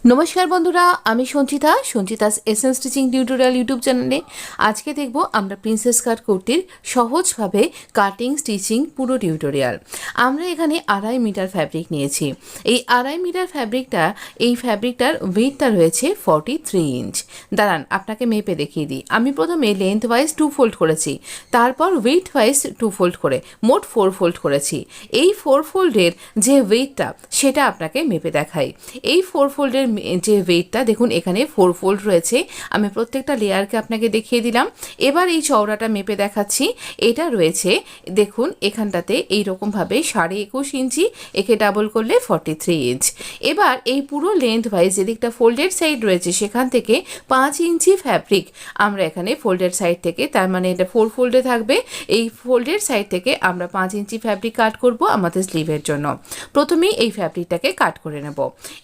নমস্কার বন্ধুরা, আমি Sanchita, Sanchita's essence teaching tutorial YouTube চ্যানেলে আজকে দেখব আমরা প্রিন্সেস কাট কুর্তির সহজভাবে কাটিং স্টিচিং পুরো টিউটোরিয়াল। আমরা এখানে 2.5 মিটার ফ্যাব্রিক নিয়েছি। এই 2.5 মিটার ফ্যাব্রিকটার ওয়েটটা রয়েছে 43 ইঞ্চ। দাঁড়ান আপনাকে মেপে দেখিয়ে দিই। আমি প্রথমে লেন্থ ওয়াইজ 2 ফোল্ড করেছি, তারপর ওয়েট ওয়াইজ 2 ফোল্ড করে মোট 4 ফোল্ড করেছি। এই 4 ফোল্ডের যে ওয়েটটা সেটা আপনাকে মেপে দেখাই। এই 4 ফোল্ডের যে ওয়েটটা দেখুন, এখানে 4 ফোল্ড রয়েছে। আমি প্রত্যেকটা লেয়ারকে আপনাকে দেখিয়ে দিলাম। এবার এই চওড়াটা মেপে দেখাচ্ছি। এটা রয়েছে দেখুন এখানটাতে এইরকমভাবে 21.5 ইঞ্চি, একে ডাবল করলে 43 ইঞ্চ। এবার এই পুরো লেন্থ ওয়াইজ যেদিকটা ফোল্ডেড সাইড রয়েছে সেখান থেকে 5 ইঞ্চি ফ্যাব্রিক আমরা এখানে ফোল্ডেড সাইড থেকে, তার মানে এটা 4 ফোল্ডে থাকবে, এই ফোল্ডেড সাইড থেকে আমরা 5 ইঞ্চি ফ্যাব্রিক কাট করব আমাদের স্লিভের জন্য। প্রথমেই এই ফ্যাব্রিকটাকে কাট করে নেব।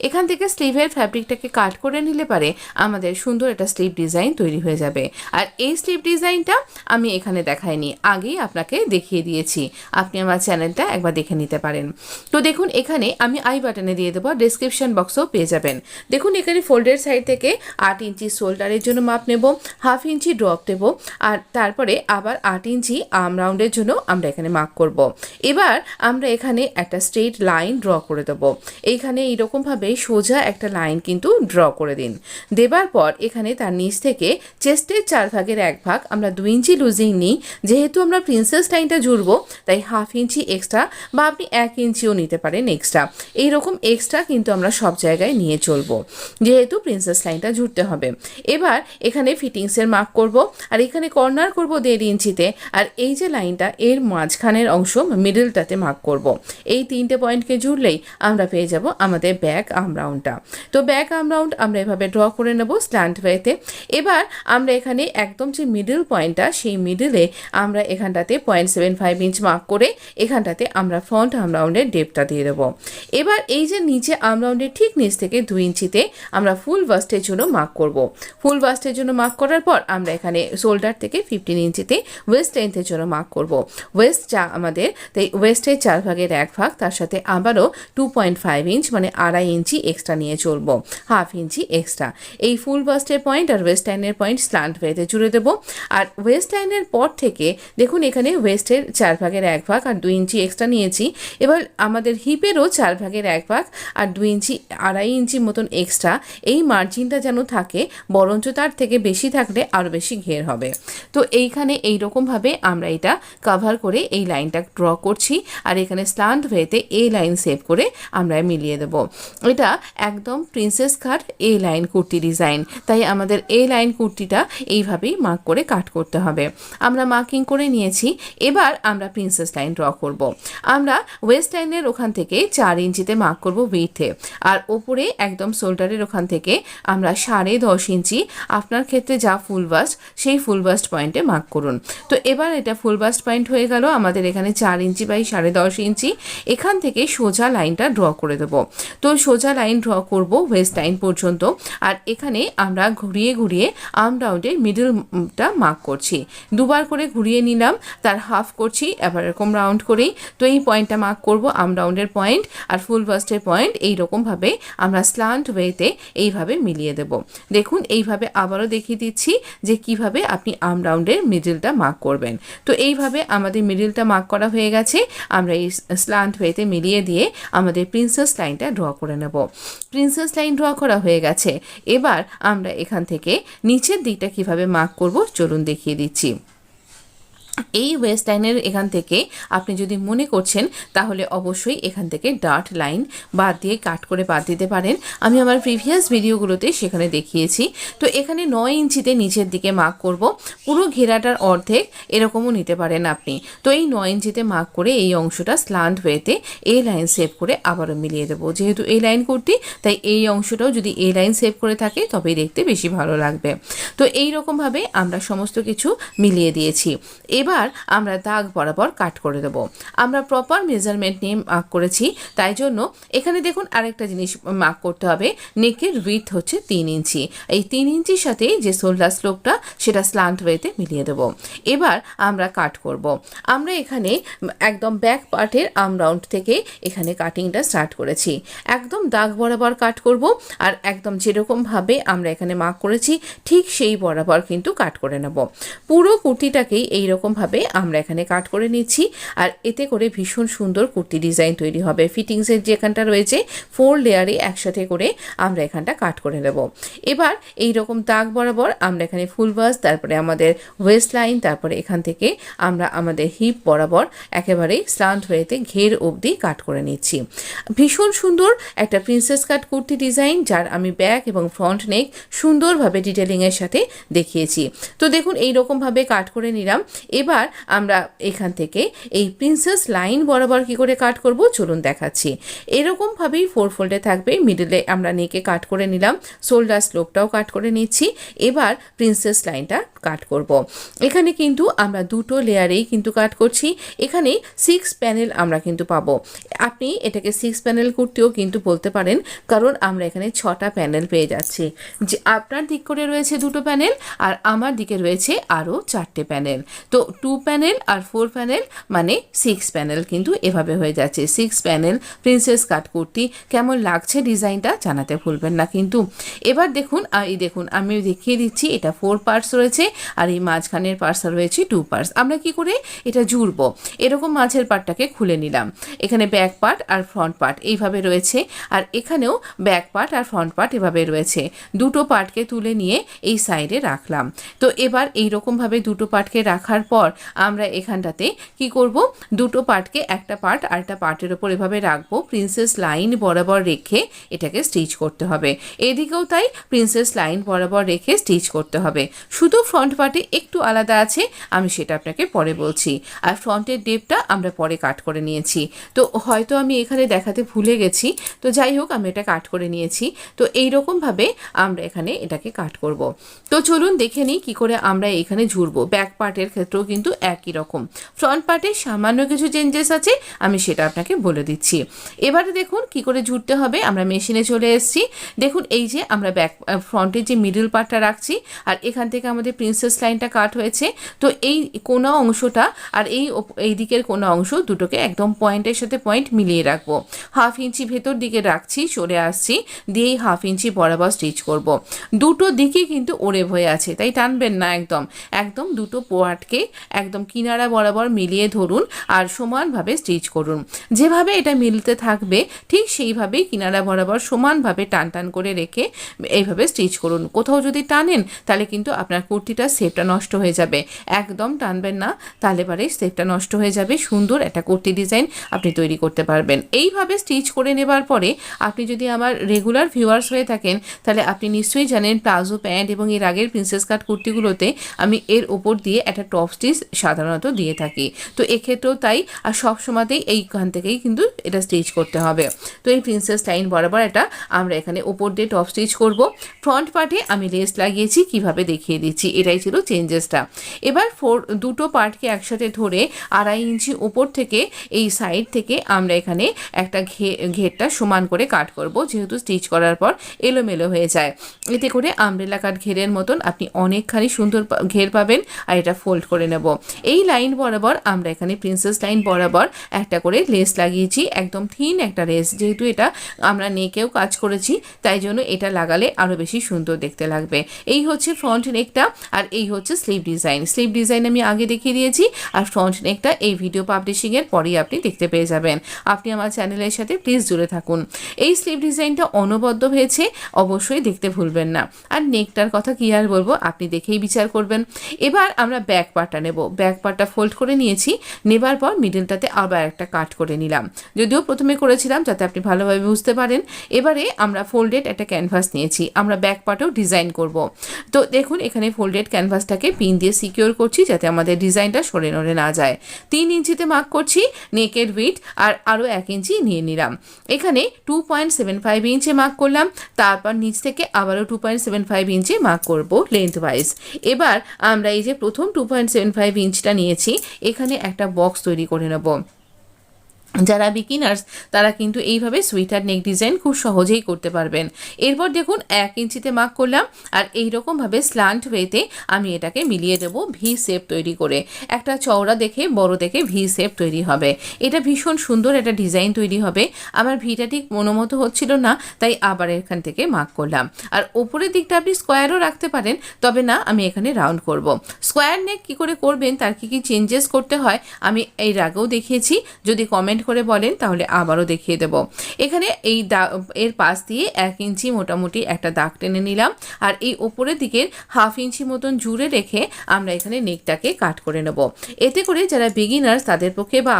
এখান থেকে স্লিভের ফ্যাব্রিকটাকে কাট করে নিলে পারে আমাদের সুন্দর একটা স্লিভ ডিজাইন তৈরি হয়ে যাবে। আর এই স্লিভ ডিজাইনটা আমি এখানে দেখাইনি, আগেই আপনাকে দেখিয়ে দিয়েছি। আপনি আমার চ্যানেলটা একবার দেখে নিতে পারেন। তো দেখুন এখানে আমি আই বাটনে দিয়ে দেবো, ডেসক্রিপশন বক্সও পেয়ে যাবেন। দেখুন এখানে ফোল্ডের সাইড থেকে 8 ইঞ্চি শোল্ডারের জন্য মাপ নেব, 1/2 ইঞ্চি ড্রপ দেব, আর তারপরে আবার 8 ইঞ্চি আর্ম রাউন্ডের জন্য আমরা এখানে মার্ক করব। এবার আমরা এখানে একটা স্ট্রেট লাইন ড্র করে দেবো। এইখানে এইরকমভাবে সোজা একটা লাইন কিন্তু ড্র করে দিন। দেবার পর এখানে তার নিচ থেকে চেস্টের 4 ভাগের 1 ভাগ আমরা 2 ইঞ্চি লুজিং নিই। যেহেতু আমরা প্রিন্সেস লাইনটা জুড়বো তাই 1/2 ইঞ্চি এক্সট্রা, বা আপনি 1 ইঞ্চিও নিতে পারেন এক্সট্রা। এইরকম এক্সট্রা কিন্তু আমরা সব জায়গায় নিয়ে চলবো, যেহেতু প্রিন্সেস লাইনটা জুড়তে হবে। এবার এখানে ফিটিংসের মার্ক করব, আর এখানে কর্নার করব 1.5 ইঞ্চিতে, আর এই যে লাইনটা এর মাঝখানের অংশ মিডলটাতে মার্ক করব। এই 3টে পয়েন্টকে জুড়লেই আমরা পেয়ে যাব আমাদের ব্যাক আর্ম রাউন্ডটা। তো ব্যাক আর্ম রাউন্ড আমরা এভাবে ড্র করে নেব স্ল্যান্ট ওয়েতে। এবার আমরা এখানে একদম যে মিডল পয়েন্টটা, সেই মিডলে আমরা এখানটাতে 0.75 ইঞ্চ মার্ক করে এখানটাতে আমরা ফ্রন্ট আর্ম রাউন্ডের ডেপটা দিয়ে দেবো। এবার এই যে নিচে আর্ম রাউন্ডের ঠিক নিচ থেকে 2 ইঞ্চিতে আমরা ফুল বাস্টের জন্য মার্ক করব। ফুল বাস্টের জন্য মার্ক করার পর আমরা এখানে শোল্ডার থেকে 15 ইঞ্চিতে ওয়েস্ট লেন্থের জন্য মার্ক করব। ওয়েস্ট যা আমাদের, তাই ওয়েস্টের 4 ভাগের 1 ভাগ, তার সাথে আবারও 2.5 ইঞ্চ মানে 2.5 ইঞ্চি এক্সট্রা নিয়ে চলবো, 1/2 ইঞ্চি এক্সট্রা। এই ফুল বাস্টের পয়েন্ট আর ওয়েস্ট লাইনের পয়েন্ট স্ল্যান্ট ওয়েতে জুড়ে দেবো। আর ওয়েস্ট লাইনের পর থেকে দেখুন এখানে ওয়েস্টের 4 ভাগের 1 ভাগ আর 2 ইঞ্চি এক্সট্রা নিয়েছি। এবার আমাদের হিপেরও 4 ভাগের 1 ভাগ আর 2 ইঞ্চি 2.5 ইঞ্চি মতন এক্সট্রা, এই মার্জিনটা যেন থাকে, বরঞ্চ তার থেকে বেশি থাকলে আরও বেশি ঘের হবে। তো এইখানে এইরকমভাবে আমরা এটা কভার করে এই লাইনটা ড্র করছি, আর এখানে স্ল্যান্ট ওয়েতে এই লাইন সেভ করে আমরা মিলিয়ে দেব। এটা একদম প্রিন্সেস কাট এই লাইন কুর্তি ডিজাইন, তাই আমাদের এই লাইন কুর্তিটা এইভাবেই মার্ক করে কাট করতে হবে। আমরা মার্কিং করে নিয়েছি। এবার আমরা প্রিন্সেস লাইন ড্র করব। আমরা ওয়েস্ট লাইনের ওখান থেকে 4 ইঞ্চিতে মার্ক করব উইথে, আর ওপরে একদম শোল্ডারের ওখান থেকে আমরা 10.5 ইঞ্চি, আপনার ক্ষেত্রে যা ফুল বাস্ট সেই ফুল বাস্ট পয়েন্টে মার্ক করুন। তো এবার এটা ফুল বাস্ট পয়েন্ট হয়ে গেল আমাদের। এখানে 4 ইঞ্চি বাই 10.5 ইঞ্চি, এখান থেকে সোজা লাইনটা ড্র করে দেবো। তো সোজা লাইন ড্র করব ওয়েস্ট লাইন পর্যন্ত, আর এখানে আমরা ঘুরিয়ে ঘুরিয়ে আর্ম রাউন্ডের মিডলটা মার্ক করছি। দুবার করে ঘুরিয়ে নিলাম, তার হাফ করছি, এবার এরকম রাউন্ড করেই তো এই পয়েন্টটা মার্ক করব আর্ম রাউন্ডের পয়েন্ট আর ফুল বাস্টের পয়েন্ট। এইরকমভাবে আমরা স্ল্যান্ট ওয়েতে এইভাবে মিলিয়ে দেব। দেখুন এইভাবে আবারও দেখিয়ে দিচ্ছি যে কিভাবে আপনি আর্ম রাউন্ডের মিডলটা মার্ক করবেন। তো এইভাবে আমাদের মিডলটা মার্ক করা হয়ে গেছে। আমরা এই স্ল্যান্ট ওয়েতে মিলিয়ে দিয়ে আমাদের প্রিন্সেস লাইনটা ড্র করে নেব। প্রিন্সেস লাইন ড্র করা হয়ে গেছে। এবার আমরা এখান থেকে নিচের দিকটা কিভাবে মার্ক করব চলুন দেখিয়ে দিচ্ছি। এই ওয়েস্ট লাইনের এখান থেকে আপনি যদি মনে করছেন তাহলে অবশ্যই এখান থেকে ডার্ট লাইন বাদ দিয়ে কাট করে বাদ দিতে পারেন। আমি আমার প্রিভিয়াস ভিডিওগুলোতে সেখানে দেখিয়েছি। তো এখানে 9 ইঞ্চিতে নিচের দিকে মার্ক করব। পুরো ঘেরাটার অর্ধেক এরকমও নিতে পারেন আপনি। তো এই 9 ইঞ্চিতে মার্ক করে এই অংশটা স্ল্যান্ট ওয়েতে এই লাইন সেভ করে আবারও মিলিয়ে দেবো। যেহেতু এই লাইন করতে, তাই এই অংশটাও যদি এই লাইন সেভ করে থাকে তবেই দেখতে বেশি ভালো লাগবে। তো এই রকমভাবে আমরা সমস্ত কিছু মিলিয়ে দিয়েছি। এবার আমরা দাগ বরাবর কাট করে দেব। আমরা প্রপার মেজারমেন্ট নিয়ে মার্ক করেছি, তাই জন্য এখানে দেখুন আরেকটা জিনিস মার্ক করতে হবে। নেকের উইডথ হচ্ছে 3 ইঞ্চি। এই 3 ইঞ্চির সাথে যে শোল্ডার স্লোপটা সেটা স্ল্যান্ট ওয়েতে মিলিয়ে দেব। এবার আমরা কাট করব। আমরা এখানে একদম ব্যাক পার্টের আর্ম রাউন্ড থেকে এখানে কাটিংটা স্টার্ট করেছি। একদম দাগ বরাবর কাট করব, আর একদম যেরকমভাবে আমরা এখানে মার্ক করেছি ঠিক সেই বরাবর কিন্তু কাট করে নেব। পুরো কুর্তিটাকেই এইরকমভাবে আমরা এখানে কাট করে নিচ্ছি, আর এতে করে ভীষণ সুন্দর কুর্তি ডিজাইন তৈরি হবে। ফিটিংসের যেখানটা রয়েছে 4 লেয়ারে একসাথে করে আমরা এখানটা কাট করে নেব। এবার এই রকম দাগ বরাবর আমরা এখানে ফুল বাস, তারপরে আমাদের ওয়েস্ট লাইন, তারপরে এখান থেকে আমরা আমাদের হিপ বরাবর একেবারেই স্ল্যান্ট ওয়েতে ঘের অবধি কাট করে নিচ্ছি। ভীষণ সুন্দর একটা প্রিন্সেস কাট কুর্তি ডিজাইন, যার আমি ব্যাক এবং ফ্রন্ট নেক সুন্দরভাবে ডিটেলিংয়ের সাথে দেখিয়েছি। তো দেখুন এইরকমভাবে কাট করে নিলাম। এবার আমরা এখান থেকে এই প্রিন্সেস লাইন বরাবর কি করে কাট করব চলুন দেখাচ্ছি। এরকমভাবেই 4 ফোল্ডে থাকবে। মিডলে আমরা নেকে কাট করে নিলাম, শোল্ডার স্লোপটাও কাট করে নিচ্ছি। এবার প্রিন্সেস লাইনটা কাট করব। এখানে কিন্তু আমরা দুটো লেয়ারেই কিন্তু কাট করছি। এখানে 6 প্যানেল আমরা কিন্তু পাবো। আপনি এটাকে 6 প্যানেল কুর্তিও কিন্তু বলতে পারেন, কারণ আমরা এখানে 6টা প্যানেল পেয়ে যাচ্ছি। যে আপনার দিক করে রয়েছে 2টো প্যানেল, আর আমার দিকে রয়েছে আরও 4টে প্যানেল। তো 2 প্যানেল আর 4 প্যানেল মানে 6 প্যানেল কিন্তু এভাবে হয়ে যাচ্ছে। 6 প্যানেল প্রিন্সেস কাট কুর্তি। কেমন লাগছে ডিজাইনটা জানাতে ভুলবেন না কিন্তু। এবার দেখুন, এই দেখুন আমি দেখিয়ে দিচ্ছি, এটা 4 পার্টস রয়েছে, আর এই মাঝখানের পার্টসটা রয়েছে 2 পার্টস। আমরা কি করে এটা জুড়বো, এরকম মাঝের পার্টটাকে খুলে নিলাম। এখানে ব্যাক পার্ট আর ফ্রন্ট পার্ট এইভাবে রয়েছে, আর এখানেও ব্যাক পার্ট আর ফ্রন্ট পার্ট এভাবে রয়েছে। দুটো পার্টকে তুলে নিয়ে এই সাইডে রাখলাম। তো এবার এইরকমভাবে দুটো পার্টকে রাখার পর আমরা এখানটাতে কি করব, দুটো পার্টকে একটা পার্ট আর একটা পার্টের ওপর এভাবে রাখবো। প্রিন্সেস লাইন বরাবর রেখে এটাকে স্টিচ করতে হবে। এদিকেও তাই প্রিন্সেস লাইন বরাবর রেখে স্টিচ করতে হবে। শুধু ফ্রন্ট পার্টে একটু আলাদা আছে, আমি সেটা আপনাকে পরে বলছি। আর ফ্রন্টের ডেপটা আমরা পরে কাট করে নিয়েছি। তো হয়তো আমি এখানে দেখাতে ভুলে গেছি, তো যাই হোক আমি এটা কাট করে নিয়েছি। তো এইরকমভাবে আমরা এখানে এটাকে কাট করব। তো চলুন দেখে নিই কী করে আমরা এখানে ঝুড়বো। ব্যাক পার্টের ক্ষেত্রেও কিন্তু একই রকম। ফ্রন্ট পার্টে সামান্য কিছু চেঞ্জেস আছে, আমি সেটা আপনাকে বলে দিচ্ছি। এবারে দেখুন কি করে ঝুড়তে হবে। আমরা মেশিনে চলে এসেছি। দেখুন এই যে আমরা ব্যাক ফ্রন্টের যে মিডল পার্টটা রাখছি, আর এখান থেকে আমাদের প্রিন্সেস লাইনটা কাট হয়েছে। তো এই কোনা অংশটা আর এই দিকের কোনা অংশ দুটোকে একদম পয়েন্টের সাথে পয়েন্ট মিলিয়ে রাখবো। 1/2 ইঞ্চি ভেতর দিকে রাখছি, সরে আসছি, দিয়েই 1/2 ইঞ্চি বরাবর স্টিচ করব। দুটো দিকে কিন্তু ওরেভ হয়ে আছে, তাই টানবেন না। একদম দুটো পার্টকে একদম কিনারা বরাবর মিলিয়ে ধরুন, আর সমানভাবে স্টিচ করুন। যেভাবে এটা মিলতে থাকবে ঠিক সেইভাবেই কিনারা বরাবর সমানভাবে টান টান করে রেখে এইভাবে স্টিচ করুন। কোথাও যদি টানেন তাহলে কিন্তু আপনার কুর্তিটার শেপটা নষ্ট হয়ে যাবে। একদম টানবেন না, তাহলে পরে শেপটা নষ্ট হয়ে যাবে। সুন্দর একটা কুর্তি ডিজাইন আপনি তৈরি করতে পারবেন। এইভাবে স্টিচ করে নেবার পরে আপনি যদি আমার রেগুলার ভিউয়ার্স হয়ে থাকেন, তাহলে আপনি নিশ্চয়ই জানেন প্লাজো প্যান্ট এবং এর আগের প্রিন্সেস কাট কুর্তিগুলোতে আমি এর ওপর দিয়ে একটা টপ স্টিচ সাধারণত দিয়ে থাকি। তো এক্ষেত্রেও তাই, আর সব সময়তেই এইখান থেকেই কিন্তু এটা স্টিচ করতে হবে। তো এই প্রিন্সেস লাইন বরাবর এটা আমরা এখানে ওপর দিয়ে টপ স্টিচ করব। ফ্রন্ট পার্টে আমি লেস লাগিয়েছি, কিভাবে দেখিয়ে দিচ্ছি। এটাই ছিল চেঞ্জেসটা। এবার দুটো পার্টকে একসাথে ধরে 2.5 ইঞ্চি ওপর থেকে এই সাইড থেকে আমরা এখানে একটা ঘেরটা সমান করে কাট করব, যেহেতু স্টিচ করার পর এলোমেলো হয়ে যায়। এতে করে আমব্রেলা কাট ঘেরের মতন আপনি অনেকখানি সুন্দর ঘের পাবেন। আর এটা ফোল্ড করে নেব। এই লাইন বরাবর আমরা এখানে প্রিন্সেস লাইন বরাবর একটা করে লেস লাগিয়েছি, একদম থিন একটা লেস। যেহেতু এটা আমরা নেকেও কাজ করেছি, তাই জন্য এটা লাগালে আরও বেশি সুন্দর দেখতে লাগবে। এই হচ্ছে ফ্রন্ট নেকটা, আর এই হচ্ছে স্লিভ ডিজাইন। স্লিভ ডিজাইন আমি আগে দেখিয়ে দিয়েছি, আর ফ্রন্ট নেকটা এই ভিডিও পাবলিশিংয়ের পরেই আপনি দেখতে পেয়ে যাবেন। আপনি আমার চ্যানেলের সাথে প্লিজ জুড়ে থাকুন। এই স্লিভ ডিজাইনটা অনবদ্য হয়েছে, অবশ্যই দেখতে ভুলবেন না। আর নেকটার কথা কি আর বলবো, আপনি দেখেই বিচার করবেন। এবার আমরা ব্যাক পার্টটা নেব। ব্যাক পার্টটা ফোল্ড করে নিয়েছি, নেবার পর মিডলটাতে আবার একটা কাট করে নিলাম। যদিও প্রথমে করেছিলাম যাতে আপনি ভালোভাবে বুঝতে পারেন। এবারে আমরা ফোল্ডেড একটা ক্যানভাস নিয়েছি, আমরা ব্যাক পার্টেও ডিজাইন করব। তো দেখুন এখানে ফোল্ডেড সাইড ক্যানভাসটাকে পিন দিয়ে সিকিউর করছি যাতে আমাদের ডিজাইনটা সরে নড়ে না যায়। 3 ইঞ্চিতে মার্ক করছি নেকের উইথ, আর আরও 1 ইঞ্চি নিয়ে নিলাম। এখানে 2.75 ইঞ্চে মার্ক করলাম, তারপর নিচ থেকে আবারও 2.75 ইঞ্চে মার্ক করব লেন্থ ওয়াইজ। এবার আমরা এই যে প্রথম 2.75 ইঞ্চটা নিয়েছি, এখানে একটা বক্স তৈরি করে নেব। যারা বিগিনার্স তারা কিন্তু এইভাবে সুইটার নেক ডিজাইন খুব সহজেই করতে পারবেন। এরপর দেখুন 1 ইঞ্চিতে মার্ক করলাম, আর এইরকমভাবে স্ল্যান্ট ওয়েতে আমি এটাকে মিলিয়ে দেবো ভি শেপ তৈরি করে। একটা চওড়া দেখে বড় দেখে ভি শেপ তৈরি হবে। এটা ভীষণ সুন্দর একটা ডিজাইন তৈরি হবে। আমার ভিটা ঠিক মনোমতো হচ্ছিল না, তাই আবার এখান থেকে মার্ক করলাম। আর ওপরের দিকটা আপনি স্কোয়ারও রাখতে পারেন, তবে না, আমি এখানে রাউন্ড করব। স্কোয়ার নেক কী করে করবেন, তার কী কী চেঞ্জেস করতে হয় আমি এর আগেও দেখিয়েছি। যদি কমেন্ট করে বলেন তাহলে আবারও দেখিয়ে দেব। এখানে এই এর পাশ দিয়ে 1 ইঞ্চি মোটামুটি একটা দাগ টেনে নিলাম, আর এই ওপরের দিকের 1/2 ইঞ্চি মতন জুড়ে রেখে আমরা এখানে নেকটাকে কাট করে নেব। এতে করে যারা বিগিনার্স তাদের পক্ষে বা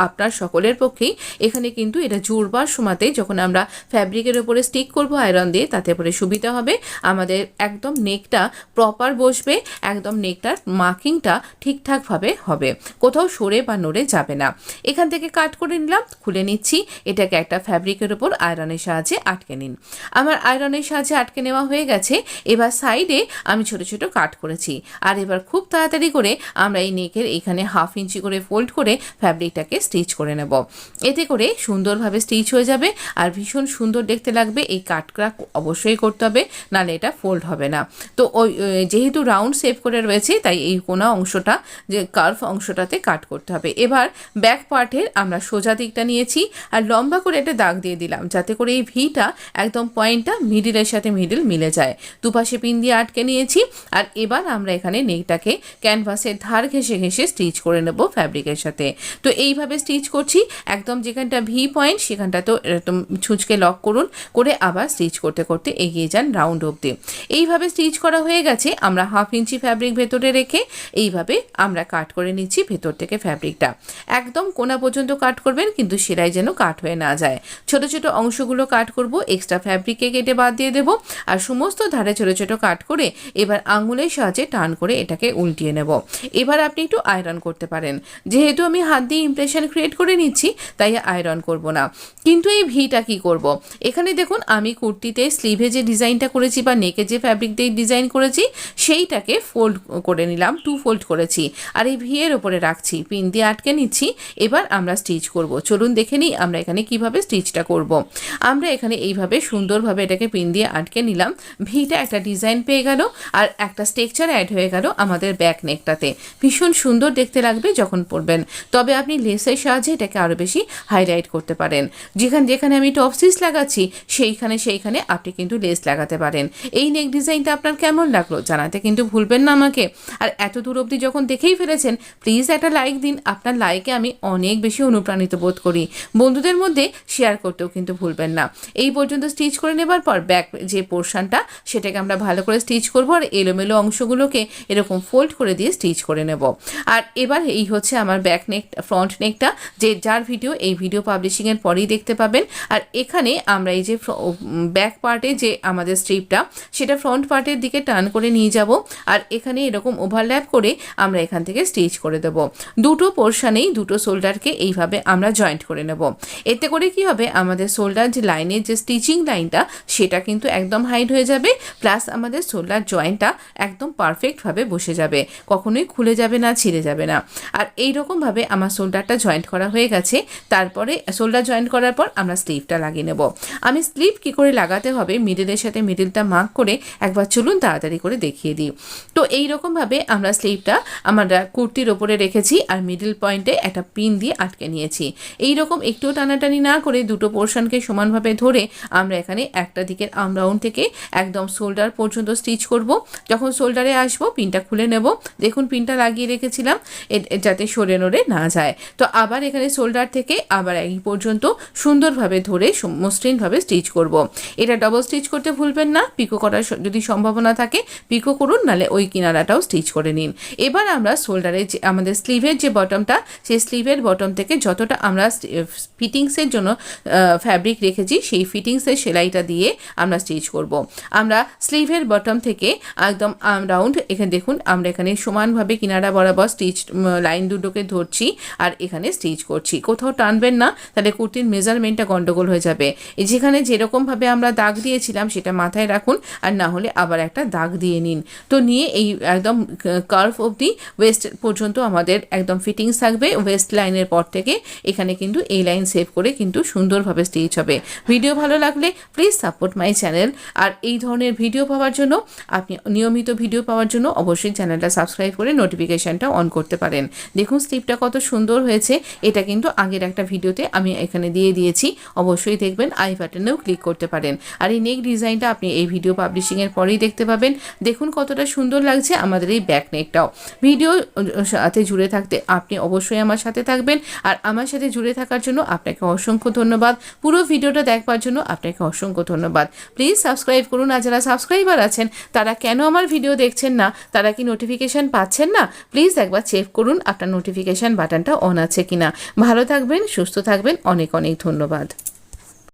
আপনার সকলের পক্ষেই এখানে কিন্তু এটা জুড়বার সময়তে যখন আমরা ফ্যাব্রিকের উপরে স্টিক করব আয়রন দিয়ে, তাতে করে সুবিধা হবে। আমাদের একদম নেকটা প্রপার বসবে, একদম নেকটার মার্কিংটা ঠিকঠাকভাবে হবে, কোথাও সরে বা নড়ে যাবে না। এখান থেকে কাট করে নিলাম, খুলে নিচ্ছি। এটাকে একটা ফ্যাব্রিকের উপর আয়রনের সাহায্যে আটকে নিন। আমার আয়রনের সাহায্যে আটকে নেওয়া হয়ে গেছে। এবার সাইডে আমি ছোট ছোট কাট করেছি, আর এবার খুব তাড়াতাড়ি করে আমরা এই নেকের এখানে 1/2 ইঞ্চি করে ফোল্ড করে ফ্যাব্রিকটাকে স্টিচ করে নেব। এতে করে সুন্দরভাবে স্টিচ হয়ে যাবে আর ভীষণ সুন্দর দেখতে লাগবে। এই কাটটা অবশ্যই করতে হবে, নাহলে এটা ফোল্ড হবে না। তো ওই যেহেতু রাউন্ড শেপ করে রয়েছে, তাই এই কোনা অংশটা যে কার্ভ অংশটাতে কাট করতে হবে। এবার ব্যাক পার্টের আমরা সোজা দিকটা নিয়েছি আর লম্বা করে একটা দাগ দিয়ে দিলাম, যাতে করে এই ভিটা একদম পয়েন্টটা মিডিলের সাথে মিডিল মিলে যায়। দুপাশে পিন দিয়ে আটকে নিয়েছি, আর এবার আমরা এখানে নেকটাকে ক্যানভাসের ধার ঘেঁষে ঘেঁষে স্টিচ করে নেব ফ্যাব্রিকের সাথে। তো এইভাবে স্টিচ করছি, একদম যেখানটা ভি পয়েন্ট সেখানটা তো এরকম ছুঁচকে লক করুন, করে আবার স্টিচ করতে করতে এগিয়ে যান রাউন্ড অবধি। এইভাবে স্টিচ করা হয়ে গেছে। আমরা 1/2 ইঞ্চি ফ্যাব্রিক ভেতরে রেখে এইভাবে আমরা কাট করে নিচ্ছি ভেতর থেকে ফ্যাব্রিকটা। একদম কোনা পর্যন্ত কাট করবেন, কিন্তু সেলাই যেন কাট হয়ে না যায়। ছোট ছোট অংশগুলো কাট করব, এক্সট্রা ফ্যাব্রিককে কেটে বাদ দিয়ে দেব, আর সমস্ত ধারে ছোট ছোট কাট করে এবার আঙুলের সাহায্যে টান করে এটাকে উল্টিয়ে নেব। এবার আপনি একটু আয়রন করতে পারেন। যেহেতু আমি হাত দিয়ে ইমপ্রেশন ক্রিয়েট করে নিচ্ছি, তাই আয়রন করব না। কিন্তু এই ভিটা কি করব, এখানে দেখুন আমি কুর্তিতে স্লিভে যে ডিজাইনটা করেছি বা নেকে যে ফ্যাব্রিক দিয়ে ডিজাইন করেছি সেইটাকে ফোল্ড করে নিলাম, 2 ফোল্ড করেছি, আর এই ভি এর উপরে রাখছি, পিন দিয়ে আটকে নিচ্ছি। এবার আমরা স্টিচ করব। চলুন দেখে নিই আমরা এখানে কিভাবে স্টিচটা করব। আমরা এখানে এইভাবে সুন্দরভাবে এটাকে পিন দিয়ে আটকে নিলাম। ভিটা একটা ডিজাইন পেয়ে গেল, আর একটা স্ট্রাকচার অ্যাড হয়ে গেল আমাদের ব্যাক নেকটাতে। ভীষণ সুন্দর দেখতে লাগবে যখন পরবেন। তবে আপনি লেসের সাহায্যে এটাকে আরও বেশি হাইলাইট করতে পারেন। যেখানে যেখানে আমি টপ স্টিচ লাগাচ্ছি সেইখানে আপনি কিন্তু লেস লাগাতে পারেন। এই নেক ডিজাইনটা আপনার কেমন লাগলো জানাতে কিন্তু ভুলবেন না আমাকে। আর এত দূর অবধি যখন দেখেই ফেলেছেন, প্লিজ একটা লাইক দিন। আপনার লাইকে আমি অনেক বেশি অনুপ্রাণিত বোধ করি। বন্ধুদের মধ্যে শেয়ার করতেও কিন্তু ভুলবেন না। এই পর্যন্ত স্টিচ করে নেবার পর ব্যাক যে পোর্শনটা সেটাকে আমরা ভালো করে স্টিচ করব, আর এলোমেলো অংশগুলোকে এরকম ফোল্ড করে দিয়ে স্টিচ করে নেব। আর এবার এই হচ্ছে আমার ব্যাক নেক, ফ্রন্ট নেকটা, যার ভিডিও এই ভিডিও পাবলিশিংয়ের পরেই দেখতে পাবেন। আর এখানে আমরা এই যে ব্যাক পার্টে যে আমাদের স্ট্রিপটা, সেটা ফ্রন্ট পার্টের দিকে টার্ন করে নিয়ে যাব, আর এখানে এরকম ওভারল্যাপ করে আমরা এখান থেকে স্টিচ করে দেব। দুটো পোর্শনেই দুটো শোল্ডারকে এইভাবে আমরা জয়েন্ট করে নেব। এতে করে কি হবে, আমাদের শোল্ডার যে লাইনের যে স্টিচিং লাইনটা সেটা কিন্তু একদম হাইড হয়ে যাবে, প্লাস আমাদের শোল্ডার জয়েন্টটা একদম পারফেক্টভাবে বসে যাবে, কখনোই খুলে যাবে না, ছিঁড়ে যাবে না। আর এইরকমভাবে আমার শোল্ডারটা জয়েন্ট করা হয়ে গেছে। তারপরে শোল্ডার জয়েন্ট করার পর আমরা স্লিভটা লাগিয়ে নেব। আমি স্লিভ কী করে লাগাতে হবে মিডিলের সাথে মিডিলটা মার্ক করে একবার চলুন তাড়াতাড়ি করে দেখিয়ে দিই। তো এইরকমভাবে আমরা স্লিভটা আমরা কুর্তির ওপরে রেখেছি, আর মিডিল পয়েন্টে একটা পিন দিয়ে আটকে নিয়েছি। এইরকম একটু টানাটানি না করে দুটো পোর্শনকে সমানভাবে ধরে আমরা এখানে একটা দিকের আর্ম রাউন্ড থেকে একদম শোল্ডার পর্যন্ত স্টিচ করব। যখন শোল্ডারে আসবো পিনটা খুলে নেব। দেখুন পিনটা লাগিয়ে রেখেছিলাম যাতে সরে নড়ে না যায়। তো আবার এখানে শোল্ডার থেকে আবার এই পর্যন্ত সুন্দরভাবে ধরে মসৃণভাবে স্টিচ করব। এটা ডবল স্টিচ করতে ভুলবেন না। পিকো করার যদি সম্ভাবনা থাকে পিকো করুন, নাহলে ওই কিনারাটাও স্টিচ করে নিন। এবার আমরা শোল্ডারে যে আমাদের স্লিভের যে বটমটা, সেই স্লিভের বটম থেকে থেকে যতটা আমরা ফিটিংসের জন্য ফ্যাব্রিক রেখেছি সেই ফিটিংসের সেলাইটা দিয়ে আমরা স্টিচ করব। আমরা স্লিভের বটম থেকে একদম রাউন্ড, এখানে দেখুন আমরা এখানে সমানভাবে কিনারা বরাবর স্টিচ লাইন দুটোকে ধরছি আর এখানে স্টিচ করছি। কোথাও টানবেন না, তাহলে কুর্তির মেজারমেন্টটা গন্ডগোল হয়ে যাবে। যেখানে যেরকমভাবে আমরা দাগ দিয়েছিলাম সেটা মাথায় রাখুন, আর না হলে আবার একটা দাগ দিয়ে নিন। তো নিয়ে এই একদম কার্ভ অবধি ওয়েস্ট পর্যন্ত আমাদের একদম ফিটিংস থাকবে। ওয়েস্ট লাইনের পর থেকে এখানে কিন্তু এই লাইন সেভ করে কিন্তু সুন্দরভাবে স্টিচ হবে। ভিডিও ভালো লাগলে প্লিজ সাপোর্ট মাই চ্যানেল। আর এই ধরনের ভিডিও পাওয়ার জন্য, আপনি নিয়মিত ভিডিও পাওয়ার জন্য অবশ্যই চ্যানেলটা সাবস্ক্রাইব করে নোটিফিকেশানটা অন করতে পারেন। দেখুন স্লিপটা কত সুন্দর হয়েছে। এটা কিন্তু আগের একটা ভিডিওতে আমি এখানে দিয়ে দিয়েছি, অবশ্যই দেখবেন। আই বাটনেও ক্লিক করতে পারেন। আর এই নেক ডিজাইনটা আপনি এই ভিডিও পাবলিশিংয়ের পরেই দেখতে পাবেন। দেখুন কতটা সুন্দর লাগছে আমাদের এই ব্যাক নেকটাও। ভিডিও সাথে জুড়ে থাকতে আপনি অবশ্যই আমার সাথে থাকবেন। আর আমার সাথে জুড়ে থাকার জন্য আপনাকে অসংখ্য ধন্যবাদ। পুরো ভিডিওটা দেখবার জন্য আপনাকে অসংখ্য ধন্যবাদ। প্লিজ সাবস্ক্রাইব করুন। আর যারা সাবস্ক্রাইবার আছেন তারা কেন আমার ভিডিও দেখছেন না, তারা কি নোটিফিকেশান পাচ্ছেন না? প্লিজ একবার চেক করুন আপনার নোটিফিকেশান বাটনটা অন আছে কিনা। ভালো থাকবেন, সুস্থ থাকবেন। অনেক অনেক ধন্যবাদ।